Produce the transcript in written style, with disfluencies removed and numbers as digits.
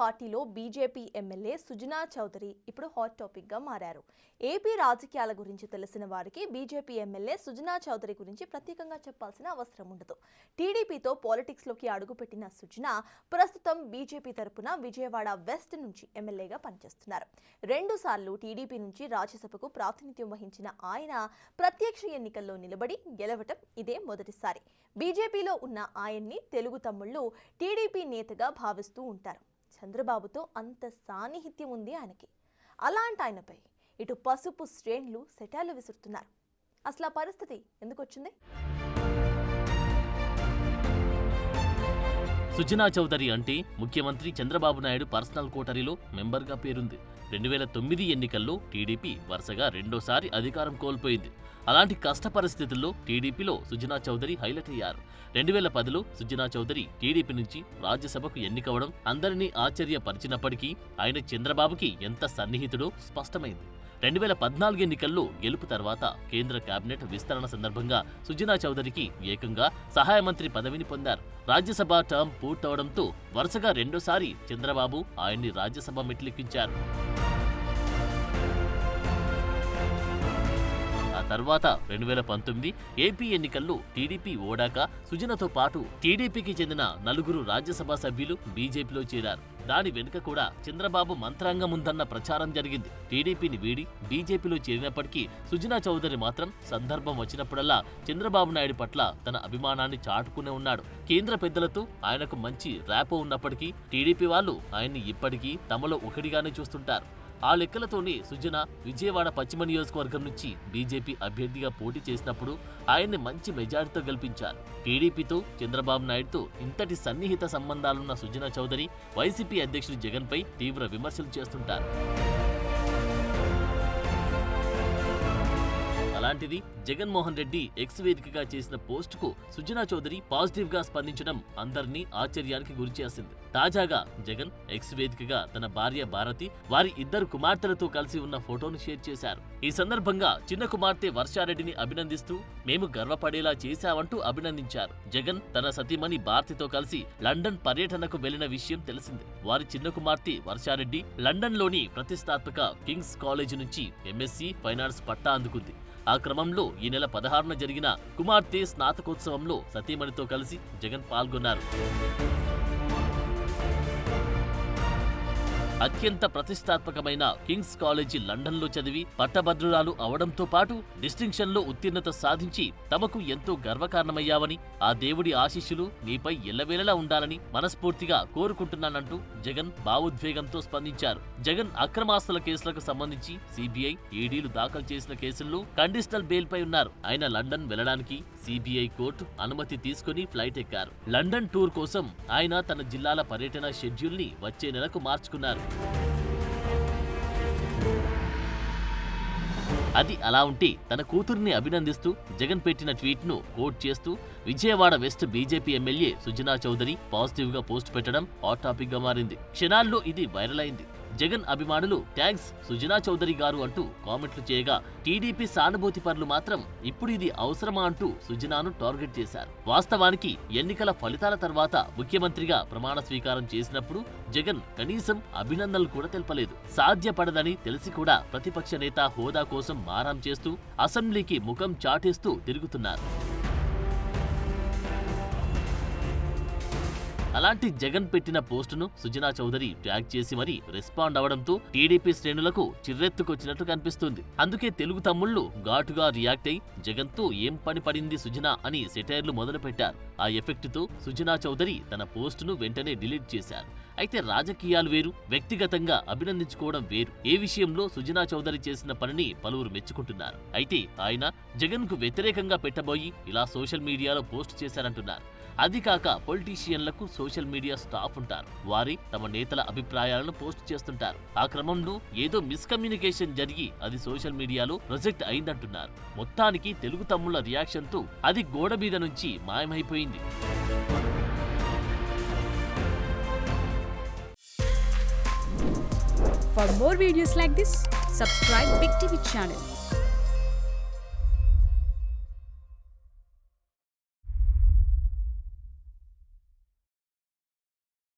పార్టీలో BJP MLA Sujana Chowdary ఇప్పుడు hot topic గా మారారు. ఏపీ రాజకీయాల గురించి తెలిసిన వారికి బీజేపీ ఎమ్మెల్యే సుజనా చౌదరి గురించి ప్రత్యేకంగా చెప్పాల్సిన అవసరం ఉండదు. టీడీపీతో పాలిటిక్స్ లోకి అడుగుపెట్టిన సుజనా ప్రస్తుతం బీజేపీ తరపున విజయవాడ వెస్ట్ నుంచి ఎమ్మెల్యేగా పనిచేస్తున్నారు. 2 సార్లు టీడీపీ నుంచి రాజ్యసభకు ప్రాతినిధ్యం వహించిన ఆయన ప్రత్యక్ష ఎన్నికల్లో నిలబడి గెలవటం ఇదే మొదటిసారి. బీజేపీలో ఉన్న ఆయన్ని తెలుగు తమ్ముళ్లు టీడీపీ నేతగా భావిస్తూ ఉంటారు. చంద్రబాబుతో అంత సాన్నిహిత్యం ఉంది ఆయనకి. అలాంటి ఆయనపై ఇటు పసుపు శ్రేణులు సెటాలు విసురుతున్నారు. అసలు ఆ పరిస్థితి ఎందుకు వచ్చింది? సుజనా చౌదరి అంటే ముఖ్యమంత్రి చంద్రబాబు నాయుడు పర్సనల్ కోటరీలో మెంబర్గా పేరుంది. 2009 ఎన్నికల్లో టీడీపీ వరుసగా 2సారి అధికారం కోల్పోయింది. అలాంటి కష్ట పరిస్థితుల్లో టీడీపీలో సుజనా చౌదరి హైలైట్ అయ్యారు. 2010లో సుజనా చౌదరి టీడీపీ నుంచి రాజ్యసభకు ఎన్నికవడం అందరినీ ఆశ్చర్యపరిచినప్పటికీ ఆయన చంద్రబాబుకి ఎంత సన్నిహితుడో స్పష్టమైంది. 2014 ఎన్నికల్లో గెలుపు తర్వాత కేంద్ర కేబినెట్ విస్తరణ సందర్భంగా సుజనా చౌదరికి ఏకంగా సహాయ మంత్రి పదవిని పొందారు. రాజ్యసభ టర్మ్ పూర్తవడంతో వరుసగా 2సారి చంద్రబాబు ఆయన్ని రాజ్యసభ మెట్లెక్కించారు. ఆ తర్వాత 2019 ఏపీ ఎన్నికల్లో టీడీపీ ఓడాక సుజనతో పాటు టీడీపీకి చెందిన 4 రాజ్యసభ సభ్యులు బీజేపీలో చేరారు. దాని వెనుక కూడా చంద్రబాబు మంత్రాంగం ఉందన్న ప్రచారం జరిగింది. టీడీపీని వీడి బీజేపీలో చేరినప్పటికీ సుజనా చౌదరి మాత్రం సందర్భం వచ్చినప్పుడల్లా చంద్రబాబు నాయుడు పట్ల తన అభిమానాన్ని చాటుకునే ఉన్నాడు. కేంద్ర పెద్దలతో ఆయనకు మంచి ర్యాపో ఉన్నప్పటికీ టీడీపీ వాళ్ళు ఆయన్ని ఇప్పటికీ తమలో ఒకటిగానే చూస్తుంటారు. ఆ లెక్కలతోనే సుజనా విజయవాడ పశ్చిమ నియోజకవర్గం నుంచి బీజేపీ అభ్యర్థిగా పోటీ చేసినప్పుడు ఆయన్ని మంచి మెజారిటీతో గెలిపించారు. టీడీపీతో చంద్రబాబు నాయుడుతో ఇంతటి సన్నిహిత సంబంధాలున్న సుజనా చౌదరి వైసీపీ అధ్యక్షుడు జగన్పై తీవ్ర విమర్శలు చేస్తుంటారు. అలాంటిది జగన్మోహన్ రెడ్డి ఎక్స్ వేదికగా చేసిన పోస్టుకు సుజనా చౌదరి పాజిటివ్ గా స్పందించడం అందరినీ ఆశ్చర్యానికి గురిచేసింది. తాజాగా జగన్ ఎక్స్ వేదికగా తన భార్య భారతి, వారి 2 కుమార్తెలతో కలిసి ఉన్న ఫోటోను షేర్ చేశారు. ఈ సందర్భంగా చిన్న కుమార్తె వర్షారెడ్డిని అభినందిస్తూ మేము గర్వపడేలా చేశావంటూ అభినందించారు. జగన్ తన సతీమణి భారతితో కలిసి లండన్ పర్యటనకు వెళ్లిన విషయం తెలిసింది. వారి చిన్న కుమార్తె వర్షారెడ్డి లండన్లోని ప్రతిష్టాత్మక కింగ్స్ కాలేజీ నుంచి ఎంఎస్సీ ఫైనాన్స్ పట్టా అందుకుంది. ఆ క్రమంలో ఈ నెల 16న జరిగిన కుమార్తె స్నాతకోత్సవంలో సతీమణితో కలిసి జగన్ పాల్గొన్నారు. అత్యంత ప్రతిష్టాత్మకమైన కింగ్స్ కాలేజీ లండన్లో చదివి పట్టభద్రురాలు అవడంతో పాటు డిస్టింక్షన్లో ఉత్తీర్ణత సాధించి తమకు ఎంతో గర్వకారణమయ్యావని, ఆ దేవుడి ఆశీస్సులు నీపై ఎల్లవేళలా ఉండాలని మనస్ఫూర్తిగా కోరుకుంటున్నానంటూ జగన్ భావోద్వేగంతో స్పందించారు. జగన్ అక్రమాస్తుల కేసులకు సంబంధించి సిబిఐ, ఈడీలు దాఖలు చేసిన కేసుల్లో కండిషనల్ బెయిల్ పై ఉన్నారు. ఆయన లండన్ వెళ్లడానికి సిబిఐ కోర్టు అనుమతి తీసుకుని ఫ్లైట్ ఎక్కారు. లండన్ టూర్ కోసం ఆయన తన జిల్లాల పర్యటన షెడ్యూల్ ని వచ్చే నెలకు మార్చుకున్నారు. అది అలా ఉంటే తన కూతుర్ని అభినందిస్తూ జగన్ పెట్టిన ట్వీట్ ను కోట్ చేస్తూ Vijayawada west BJP MLA Sujana Chowdary positive గా పోస్ట్ పెట్టడం హాట్ టాపిక్ గా మారింది. క్షణాల్లో ఇది వైరల్ అయింది. జగన్ అభిమానులు థ్యాంక్స్ సుజనా చౌదరి గారు అంటూ కామెంట్లు చేయగా, టీడీపీ సానుభూతి పరులు మాత్రం ఇప్పుడు ఇది అవసరమా అంటూ సుజనాను టార్గెట్ చేశారు. వాస్తవానికి ఎన్నికల ఫలితాల తర్వాత ముఖ్యమంత్రిగా ప్రమాణ స్వీకారం చేసినప్పుడు జగన్ కనీసం అభినందనలు కూడా తెలపలేదు. సాధ్యపడదని తెలిసి కూడా ప్రతిపక్ష నేత హోదా కోసం మారాం చేస్తూ అసెంబ్లీకి ముఖం చాటేస్తూ తిరుగుతున్నారు. అలాంటి జగన్ పెట్టిన పోస్టును సుజనా చౌదరి ట్యాగ్ చేసి మరీ రెస్పాండ్ అవడంతో టీడీపీ శ్రేణులకు చిర్రెత్తుకొచ్చినట్లు కనిపిస్తుంది. అందుకే తెలుగు తమ్ముళ్లు ఘాటుగా రియాక్ట్ అయి జగన్తో ఏం పని పడింది సుజనా అని సెటైర్లు మొదలుపెట్టారు. ఆ ఎఫెక్ట్ తో సుజనా చౌదరి తన పోస్టును వెంటనే డిలీట్ చేశారు. అయితే రాజకీయాలు వేరు, వ్యక్తిగతంగా అభినందించుకోవడం వేరు. ఏ విషయంలో సుజనా చౌదరి చేసిన పనిని పలువురు మెచ్చుకుంటున్నారు. అయితే ఆయన జగన్ కు వ్యతిరేకంగా పెట్టబోయి ఇలా సోషల్ మీడియాలో పోస్ట్ చేశారంటున్నారు. అది కాక పొలిటీషియన్లకు సోషల్ మీడియా స్టాఫ్ ఉంటారు. వారి తమ నేతల అభిప్రాయాలను పోస్ట్ చేస్తుంటారు. ఆ క్రమంలో ఏదో మిస్కమ్యూనికేషన్ జరిగి అది సోషల్ మీడియాలో ప్రొజెక్ట్ అయిందంటున్నారు. మొత్తానికి తెలుగు తమ్ముళ్ల రియాక్షన్ తో అది గోడ మీద నుంచి మాయమైపోయింది. For more videos like this, subscribe Big TV channel.